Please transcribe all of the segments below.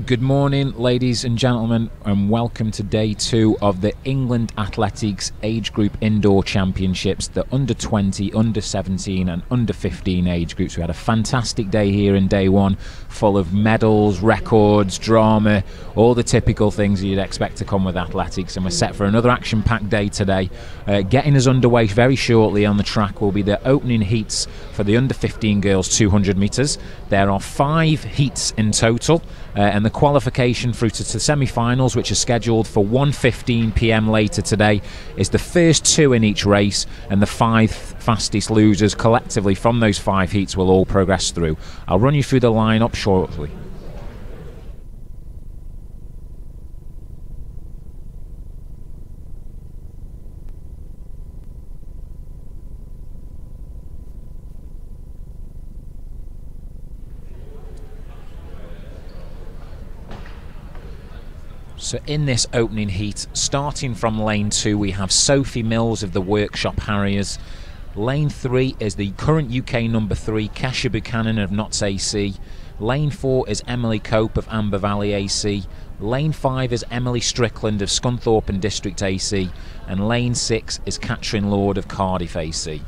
Good morning, ladies and gentlemen, and welcome to day 2 of the England Athletics Age Group Indoor Championships, the under 20, under 17 and under 15 age groups. We had a fantastic day here in day 1, full of medals, records, drama, all the typical things you'd expect to come with athletics, and we're set for another action-packed day today. Getting us underway very shortly on the track will be the opening heats for the under 15 girls 200 metres. There are 5 heats in total, and the qualification through to the semi-finals, which are scheduled for 1:15 p.m. later today, is the first 2 in each race, and the 5 fastest losers collectively from those 5 heats will all progress through. I'll run you through the line-up shortly. So in this opening heat, starting from lane 2, we have Sophie Mills of the Workshop Harriers. Lane 3 is the current UK number 3, Kesha Buchanan of Notts AC. Lane 4 is Emily Cope of Amber Valley AC. Lane 5 is Emily Strickland of Scunthorpe and District AC. And lane 6 is Catherine Lord of Cardiff AC.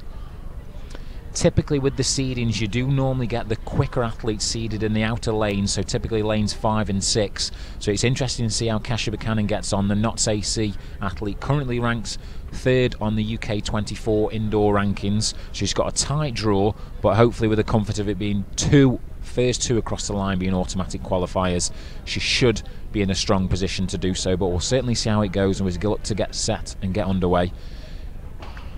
Typically with the seedings, you do normally get the quicker athletes seeded in the outer lanes, so typically lanes 5 and 6. So it's interesting to see how Kesha Buchanan gets on. The Notts AC athlete currently ranks 3rd on the UK 24 indoor rankings. She's got a tight draw, but hopefully with the comfort of it being first two across the line being automatic qualifiers, she should be in a strong position to do so. But we'll certainly see how it goes, and we'll look to get set and get underway.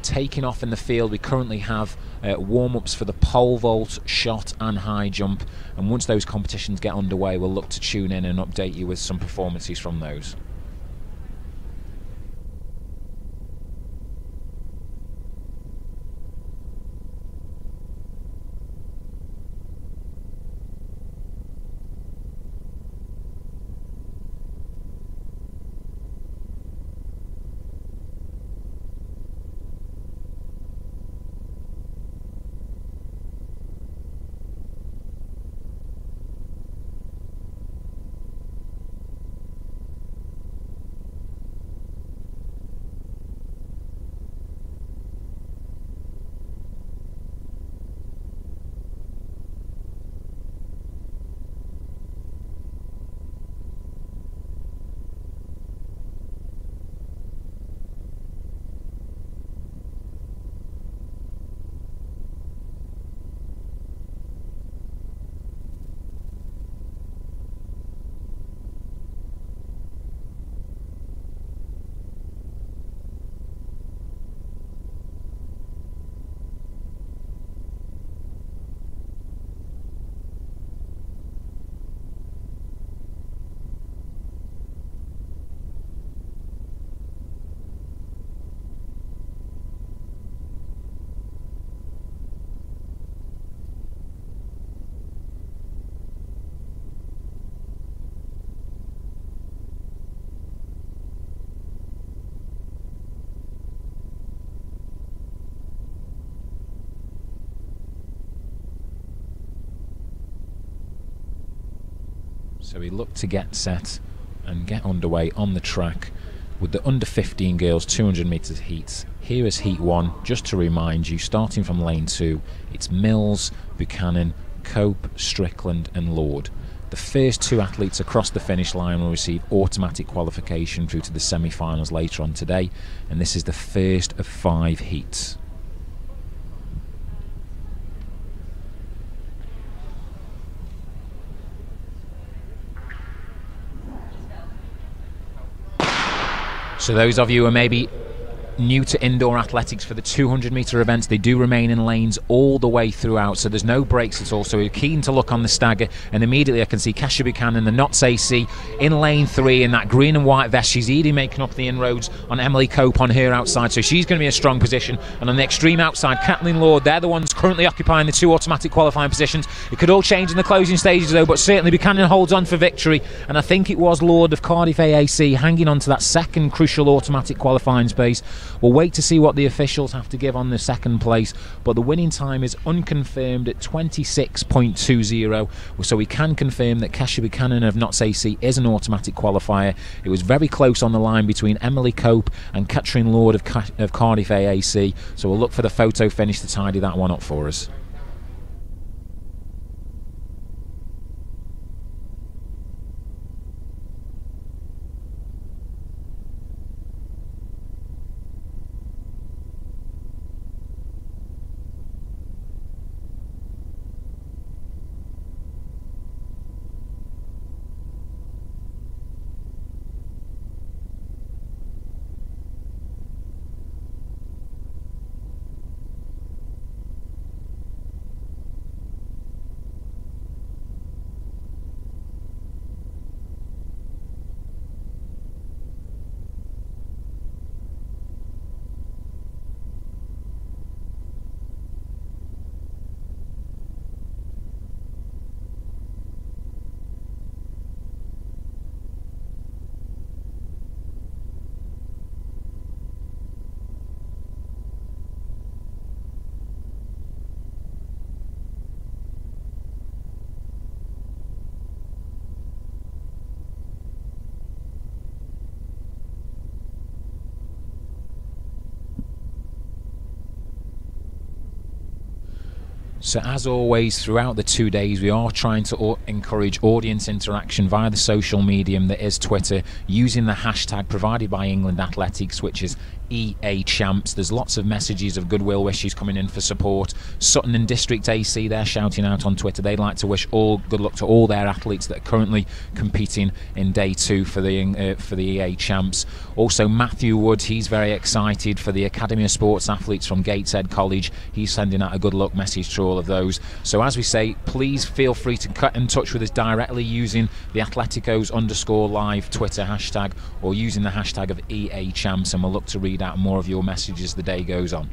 Taking off in the field, we currently have warm-ups for the pole vault, shot and high jump, and once those competitions get underway, we'll look to tune in and update you with some performances from those. So we look to get set and get underway on the track with the under 15 girls 200 metres heats. Here is heat 1, just to remind you, starting from lane 2, it's Mills, Buchanan, Cope, Strickland and Lord. The first 2 athletes across the finish line will receive automatic qualification through to the semi-finals later on today, and this is the first of 5 heats. So those of you who are maybe new to indoor athletics, for the 200 metre events, they do remain in lanes all the way throughout, so there's no breaks at all. So we're keen to look on the stagger, and immediately I can see Kesha Buchanan, the Notts AC, in lane 3 in that green and white vest. She's easily making up the inroads on Emily Cope on her outside, so she's going to be in a strong position. And on the extreme outside, Kathleen Lord, they're the ones currently occupying the 2 automatic qualifying positions. It could all change in the closing stages though, but certainly Buchanan holds on for victory, and I think it was Lord of Cardiff AAC hanging on to that second crucial automatic qualifying space. We'll wait to see what the officials have to give on the second place, but the winning time is unconfirmed at 26.20, so we can confirm that Kesha Buchanan of Notts AC is an automatic qualifier. It was very close on the line between Emily Cope and Catherine Lord of Cardiff AAC, so we'll look for the photo finish to tidy that one up for us. So as always, throughout the 2 days, we are trying to encourage audience interaction via the social medium that is Twitter, using the hashtag provided by England Athletics, which is EA Champs. There's lots of messages of goodwill wishes coming in for support. Sutton and District AC, they're shouting out on Twitter. They'd like to wish all good luck to all their athletes that are currently competing in day 2 for the EA Champs. Also, Matthew Wood, he's very excited for the Academy of Sports Athletes from Gateshead College. He's sending out a good luck message to all of those. So as we say, please feel free to get in touch with us directly using the Atleticos_live Twitter hashtag, or using the hashtag of EA Champs, and we'll look to read out more of your messages as the day goes on.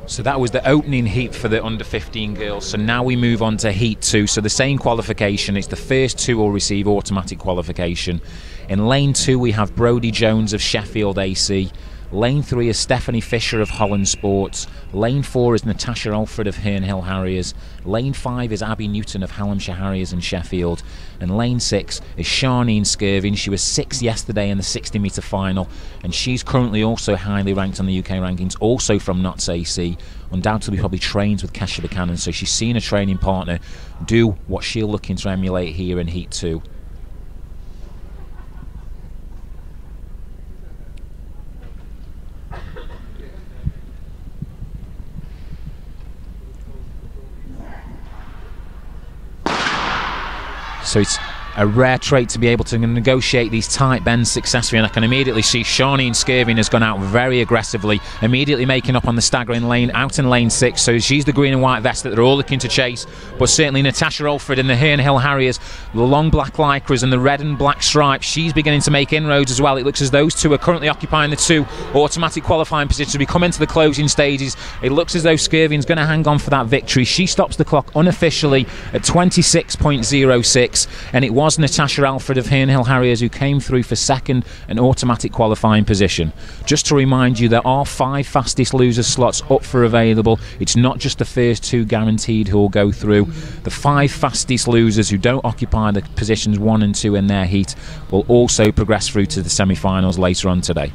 So that was the opening heat for the under-15 girls. So now we move on to heat 2. So the same qualification. It's the first 2 will receive automatic qualification. In lane 2 we have Brodie Jones of Sheffield AC. Lane 3 is Stephanie Fisher of Holland Sports. Lane 4 is Natasha Alfred of Herne Hill Harriers. Lane 5 is Abby Newton of Hallamshire Harriers in Sheffield. And lane 6 is Sharneen Skirvin. She was 6th yesterday in the 60-metre final, and she's currently also highly ranked on the UK rankings, also from Notts AC. Undoubtedly probably trains with Kesha Buchanan, so she's seen a training partner do what she'll looking to emulate here in Heat 2. So it's a rare trait to be able to negotiate these tight bends successfully, and I can immediately see Sharneen Skirvin has gone out very aggressively, immediately making up on the staggering lane, out in lane 6, so she's the green and white vest that they're all looking to chase. But certainly Natasha Alfred in the Herne Hill Harriers, the long black lycras and the red and black stripes, she's beginning to make inroads as well. It looks as those two are currently occupying the 2 automatic qualifying positions. We come into the closing stages, it looks as though Skirvin's going to hang on for that victory. She stops the clock unofficially at 26.06, and it was Natasha Alfred of Herne Harriers who came through for second and automatic qualifying position. Just to remind you, there are 5 fastest loser slots up for available. It's not just the first 2 guaranteed who will go through. The 5 fastest losers who don't occupy the positions 1 and 2 in their heat will also progress through to the semi-finals later on today.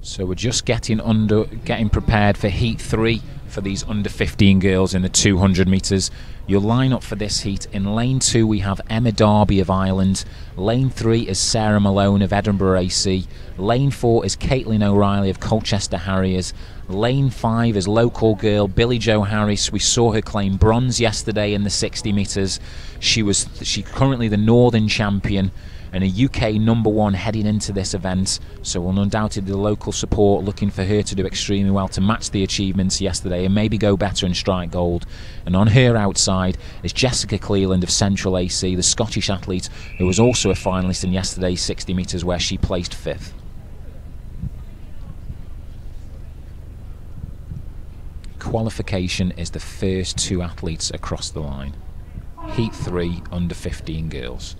So we're just getting prepared for heat 3 for these under 15 girls in the 200 metres. You'll line up for this heat. In lane 2 we have Emma Darby of Ireland. Lane 3 is Sarah Malone of Edinburgh AC. Lane 4 is Caitlin O'Reilly of Colchester Harriers. Lane 5 is local girl Billie Jo Harris. We saw her claim bronze yesterday in the 60 metres. She's currently the Northern champion and a UK #1 heading into this event, so undoubtedly the local support looking for her to do extremely well to match the achievements yesterday and maybe go better and strike gold. And on her outside is Jessica Cleland of Central AC, the Scottish athlete who was also a finalist in yesterday's 60 metres where she placed 5th. Qualification is the first 2 athletes across the line. Heat 3 under 15 girls.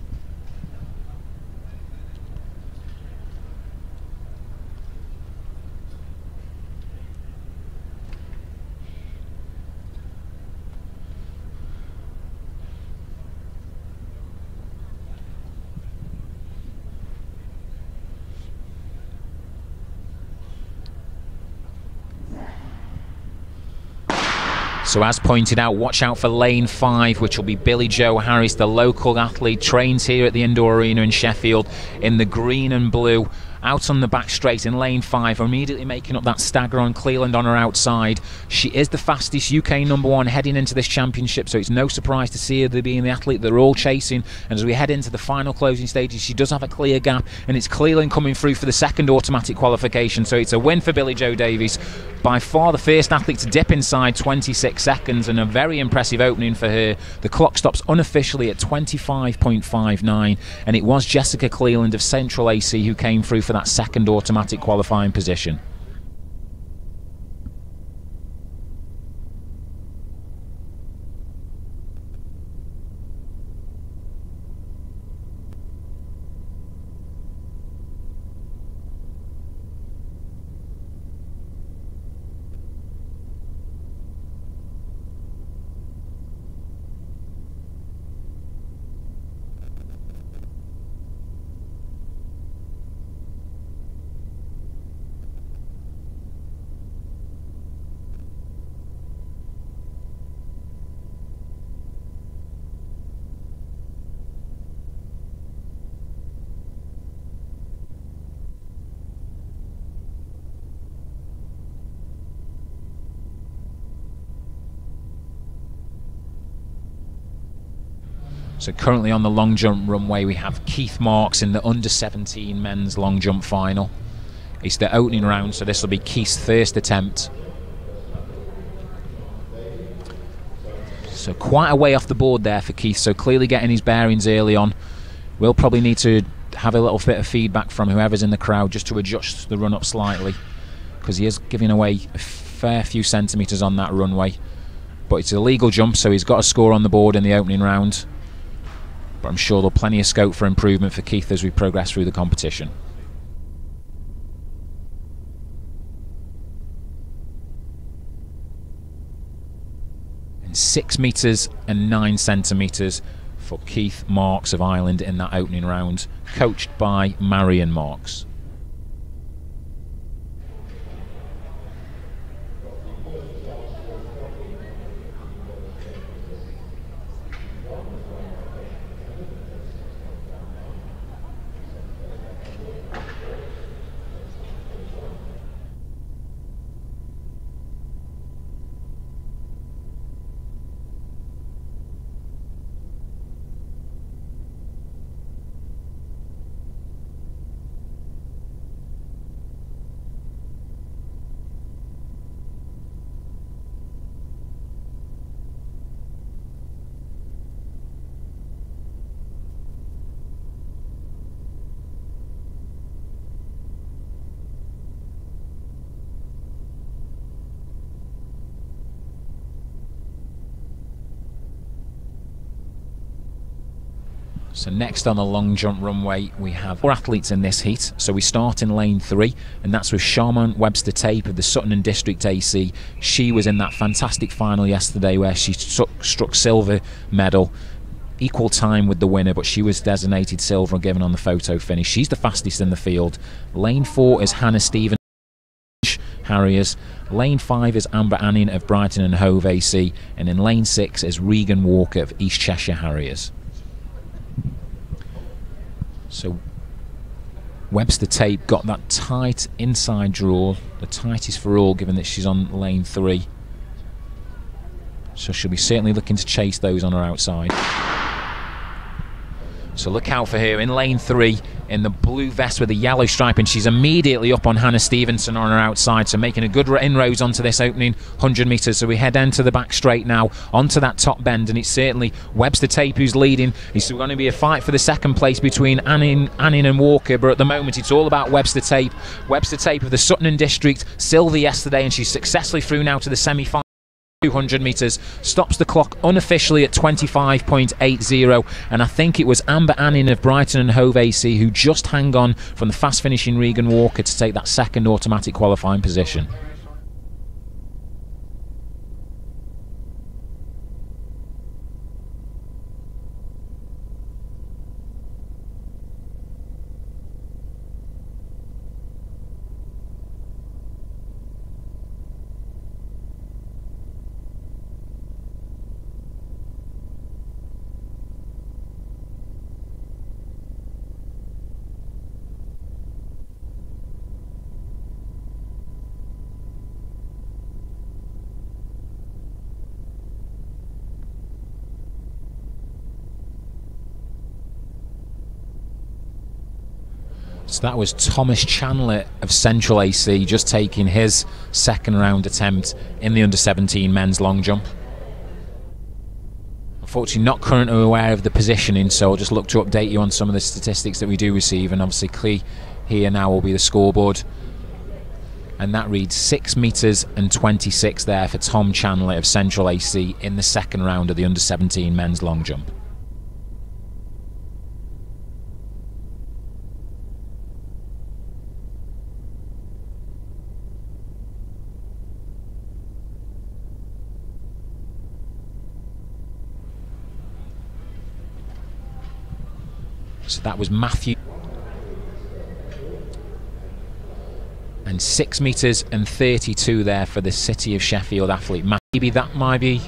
So as pointed out, watch out for lane 5, which will be Billie Jo Harris, the local athlete, trains here at the Indoor Arena in Sheffield in the green and blue. Out on the back straight in lane 5, immediately making up that stagger on Cleland on her outside. She is the fastest UK #1 heading into this championship, so it's no surprise to see her being the athlete they're all chasing. And as we head into the final closing stages, she does have a clear gap, and it's Cleland coming through for the second automatic qualification. So it's a win for Billie Jo Davies. By far the first athlete to dip inside 26 seconds, and a very impressive opening for her. The clock stops unofficially at 25.59, and it was Jessica Cleland of Central AC who came through for that second automatic qualifying position. So currently on the long jump runway we have Keith Marks in the under-17 men's long jump final. It's the opening round, so this will be Keith's first attempt. So quite a way off the board there for Keith, so clearly getting his bearings early on. We'll probably need to have a little bit of feedback from whoever's in the crowd just to adjust the run up slightly, because he is giving away a fair few centimetres on that runway. But it's a legal jump, so he's got a score on the board in the opening round. But I'm sure there'll be plenty of scope for improvement for Keith as we progress through the competition. And 6 metres and 9 centimetres for Keith Marks of Ireland in that opening round, coached by Marion Marks. So next on the long jump runway we have 4 athletes in this heat. So we start in lane 3, and that's with Charmant Webster Tape of the Sutton and District AC. She was in that fantastic final yesterday where she struck silver medal, equal time with the winner, but she was designated silver and given on the photo finish. She's the fastest in the field. Lane 4 is Hannah Stevens Harriers. Lane 5 is Amber Anning of Brighton and Hove AC, and in lane 6 is Regan Walker of East Cheshire Harriers. So Webster Tape got that tight inside draw, the tightest for all, given that she's on lane 3. So she'll be certainly looking to chase those on her outside. So look out for her in lane 3 in the blue vest with the yellow stripe, and she's immediately up on Hannah Stevenson on her outside, so making a good inroads onto this opening 100 metres. So we head down to the back straight now, onto that top bend, and it's certainly Webster Tape who's leading. It's going to be a fight for the second place between Anning and Walker, but at the moment it's all about Webster Tape. Webster Tape of the Sutton and District, silver yesterday, and she's successfully through now to the semi-final. 200 metres, stops the clock unofficially at 25.80, and I think it was Amber Anning of Brighton and Hove AC who just hung on from the fast finishing Regan Walker to take that second automatic qualifying position. So that was Thomas Chandler of Central AC just taking his second round attempt in the under-17 men's long jump. Unfortunately not currently aware of the positioning, so I'll just look to update you on some of the statistics that we do receive, and obviously clear here now will be the scoreboard. And that reads 6 metres and 26 there for Tom Chandler of Central AC in the second round of the under-17 men's long jump. So that was Matthew. And 6 metres and 32 there for the City of Sheffield athlete. Maybe that might be...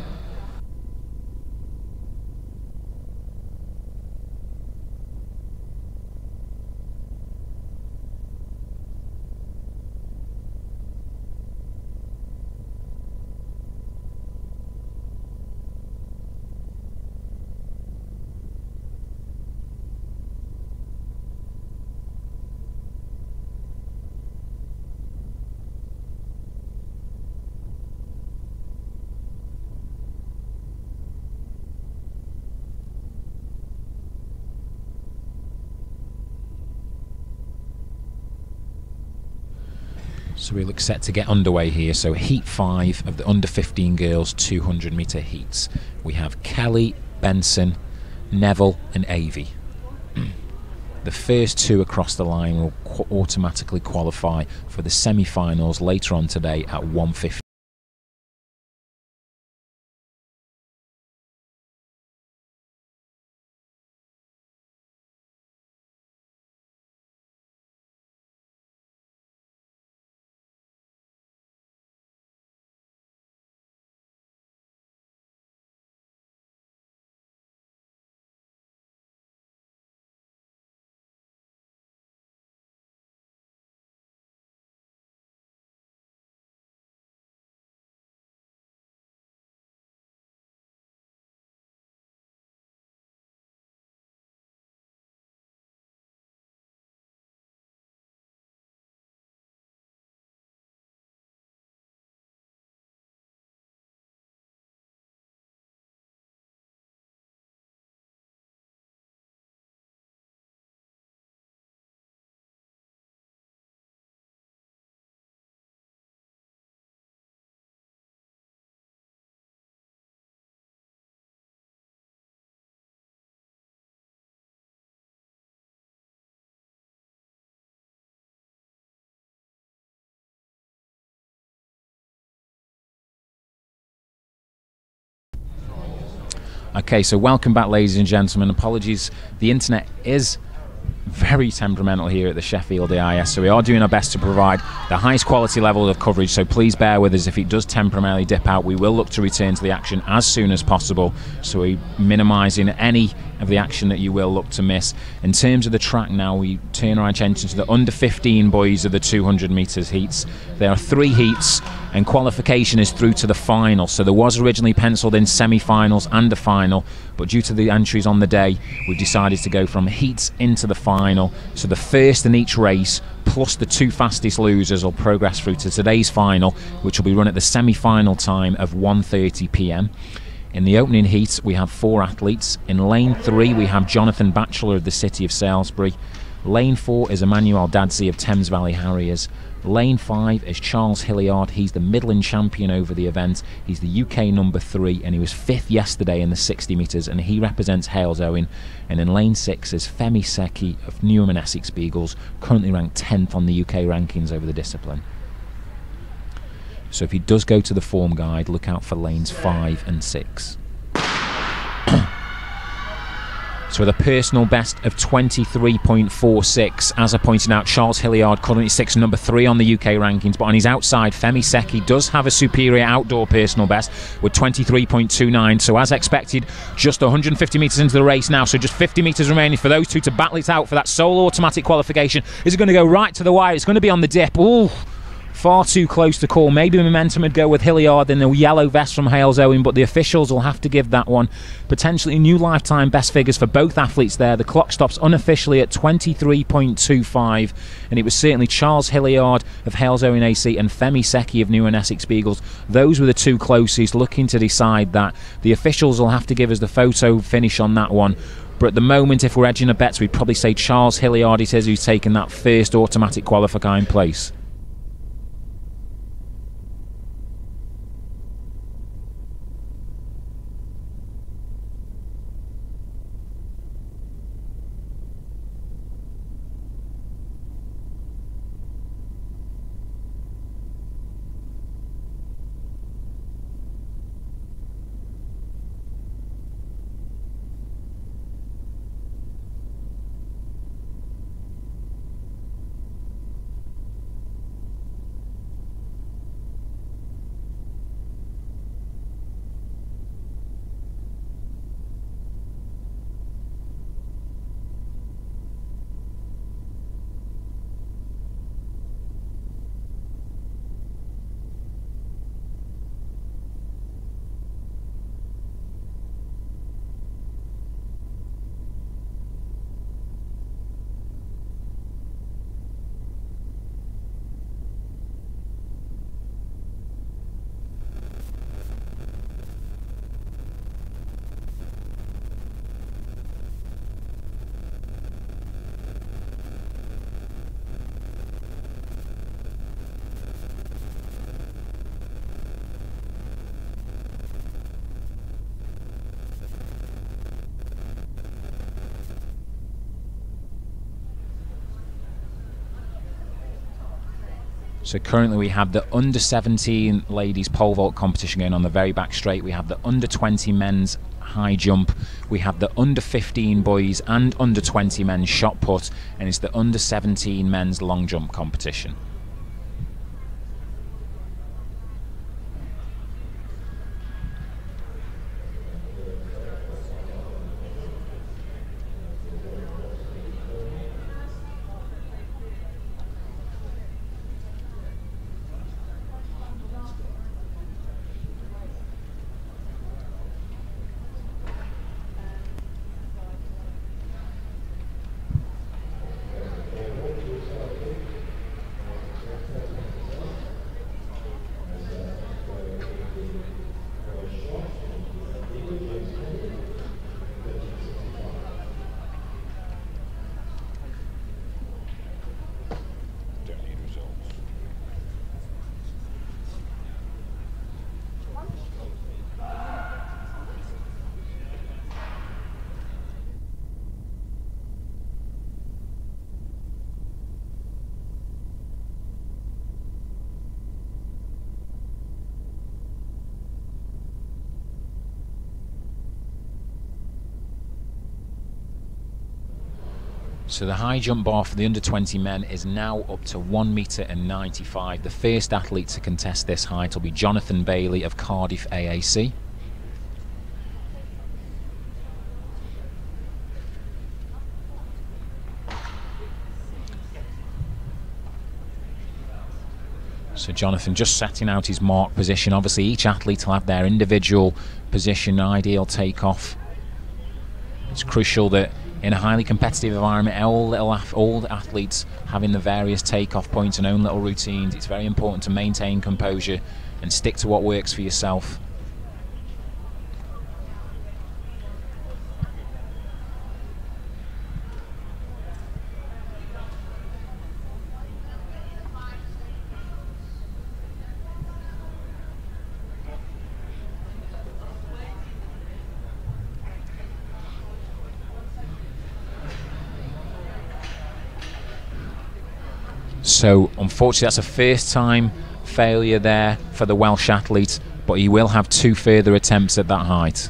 So we look set to get underway here. So heat 5 of the under 15 girls 200 metre heats. We have Kelly, Benson, Neville and Avey. The first 2 across the line will automatically qualify for the semi-finals later on today at 1:15. Okay, so welcome back, ladies and gentlemen. Apologies, the internet is very temperamental here at the Sheffield AIS, so we are doing our best to provide the highest quality level of coverage, so please bear with us if it does temperamentally dip out. We will look to return to the action as soon as possible, so we're minimising any of the action that you will look to miss. In terms of the track now, we turn our attention to the under 15 boys of the 200 metres heats. There are 3 heats and qualification is through to the final, so there was originally penciled in semi-finals and a final, but due to the entries on the day, we've decided to go from heats into the final. So the first in each race plus the 2 fastest losers will progress through to today's final, which will be run at the semi-final time of 1:30 p.m. In the opening heat, we have 4 athletes. In lane 3, we have Jonathan Batchelor of the City of Salisbury. Lane 4 is Emmanuel Dadsey of Thames Valley Harriers. Lane 5 is Charles Hilliard. He's the Midland champion over the event. He's the UK number 3, and he was 5th yesterday in the 60 metres, and he represents Hales Owen. And in lane 6 is Femi Secchi of Newham and Essex Beagles, currently ranked 10th on the UK rankings over the discipline. So if he does go to the form guide, look out for lanes 5 and 6. So with a personal best of 23.46, as I pointed out, Charles Hilliard currently sits number 3 on the UK rankings, but on his outside, Femi Secchi does have a superior outdoor personal best with 23.29. So as expected, just 150 metres into the race now, so just 50 metres remaining for those 2 to battle it out for that sole automatic qualification. Is it going to go right to the wire? It's going to be on the dip. Ooh, far too close to call. Maybe momentum would go with Hilliard in the yellow vest from Hales Owen, but the officials will have to give that one. Potentially new lifetime best figures for both athletes there. The clock stops unofficially at 23.25, and it was certainly Charles Hilliard of Hales Owen AC and Femi Secchi of Newham and Essex Beagles. Those were the 2 closest, looking to decide that. The officials will have to give us the photo finish on that one. But at the moment, if we're edging a bet, we'd probably say Charles Hilliard it is who's taken that first automatic qualifying place. So currently we have the under 17 ladies pole vault competition going on the very back straight. We have the under 20 men's high jump. We have the under 15 boys and under 20 men's shot put, and it's the under 17 men's long jump competition. So the high jump bar for the under 20 men is now up to 1m95. The first athlete to contest this height will be Jonathan Bailey of Cardiff AAC. So Jonathan just setting out his mark position. Obviously each athlete will have their individual position, ideal takeoff. It's crucial that in a highly competitive environment, all athletes having the various takeoff points and own little routines. It's very important to maintain composure and stick to what works for yourself. So unfortunately that's a first time failure there for the Welsh athlete, but he will have 2 further attempts at that height.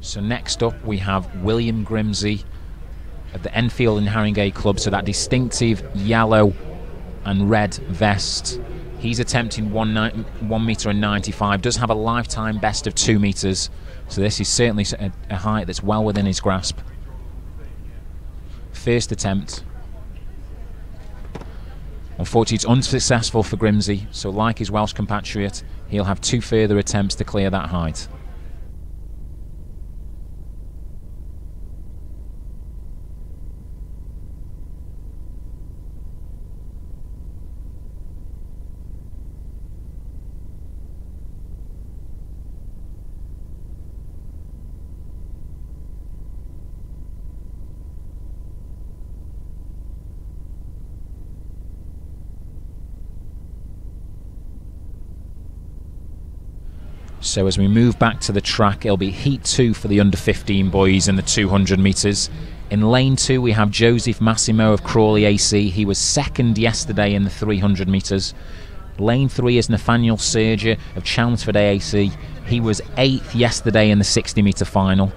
So next up we have William Grimsey at the Enfield and Haringey Club, so that distinctive yellow and red vest. He's attempting 1m95, does have a lifetime best of 2 meters, so this is certainly a height that's well within his grasp. First attempt. Unfortunately it's unsuccessful for Grimsey, so like his Welsh compatriot, he'll have 2 further attempts to clear that height. So as we move back to the track, it'll be heat 2 for the under 15 boys in the 200 metres. In lane 2 we have Joseph Massimo of Crawley AC. He was second yesterday in the 300 metres. Lane 3 is Nathaniel Serger of Chelmsford AAC. He was 8th yesterday in the 60 metre final.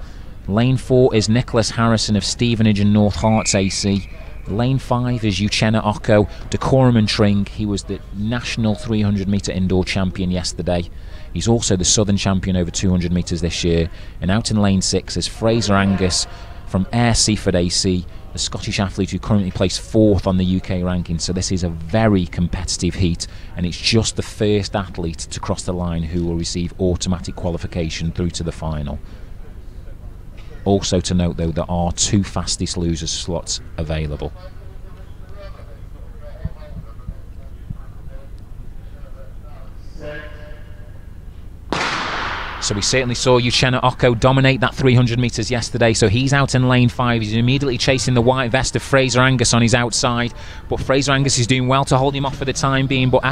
Lane 4 is Nicholas Harrison of Stevenage and North Hearts AC. Lane 5 is Uchenna Oko, Decorum and Tring. He was the national 300 metre indoor champion yesterday. He's also the Southern champion over 200 metres this year. And out in lane 6 is Fraser Angus from Ayr Seaford AC, a Scottish athlete who currently placed 4th on the UK ranking. So this is a very competitive heat, and it's just the first athlete to cross the line who will receive automatic qualification through to the final. Also to note though, there are 2 fastest losers slots available. So we certainly saw Uchenna Oko dominate that 300 metres yesterday, so he's out in lane 5. He's immediately chasing the white vest of Fraser Angus on his outside, but Fraser Angus is doing well to hold him off for the time being, but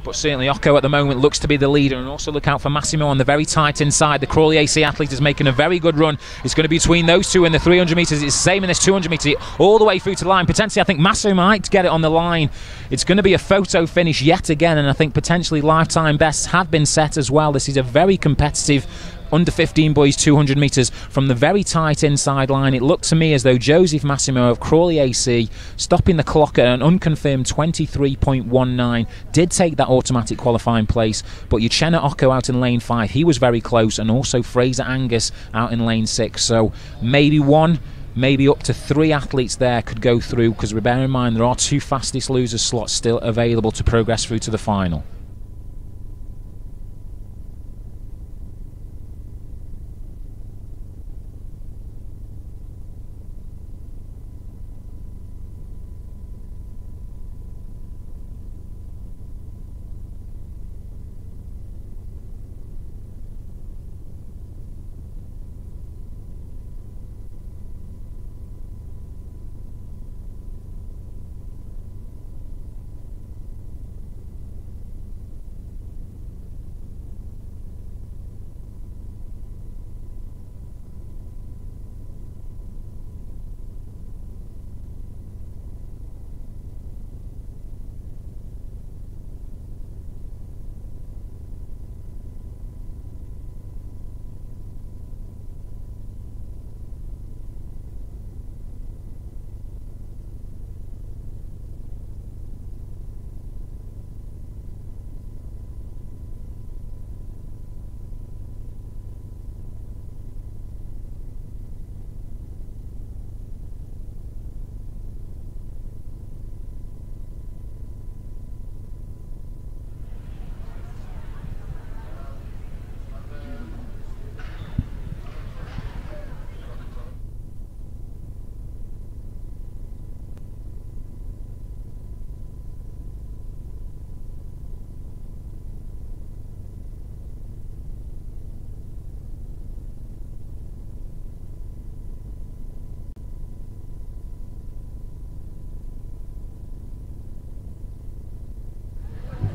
but certainly Occo at the moment looks to be the leader. And also look out for Massimo on the very tight inside. The Crawley AC athlete is making a very good run. It's going to be between those two in the 300 metres. It's the same in this 200 metre, all the way through to the line. Potentially I think Massimo might get it on the line. It's going to be a photo finish yet again, and I think potentially lifetime bests have been set as well. This is a very competitive under 15 boys 200 metres from the very tight inside line. It looked to me as though Joseph Massimo of Crawley AC, stopping the clock at an unconfirmed 23.19, did take that automatic qualifying place. But Uchenna Occo out in lane 5, he was very close, and also Fraser Angus out in lane 6. So maybe one, maybe up to 3 athletes there could go through, because bear in mind there are 2 fastest losers slots still available to progress through to the final.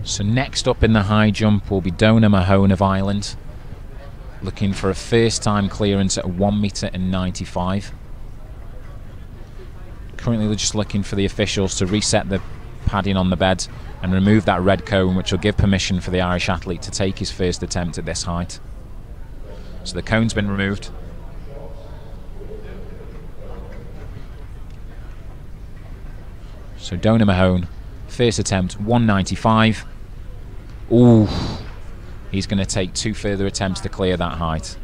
So next up in the high jump will be Dona Mahone of Ireland, looking for a first time clearance at 1 metre and 95. Currently they're just looking for the officials to reset the padding on the bed and remove that red cone, which will give permission for the Irish athlete to take his first attempt at this height. So the cone's been removed. So Dona Mahone, first attempt 195. Ooh, he's going to take 2 further attempts to clear that height.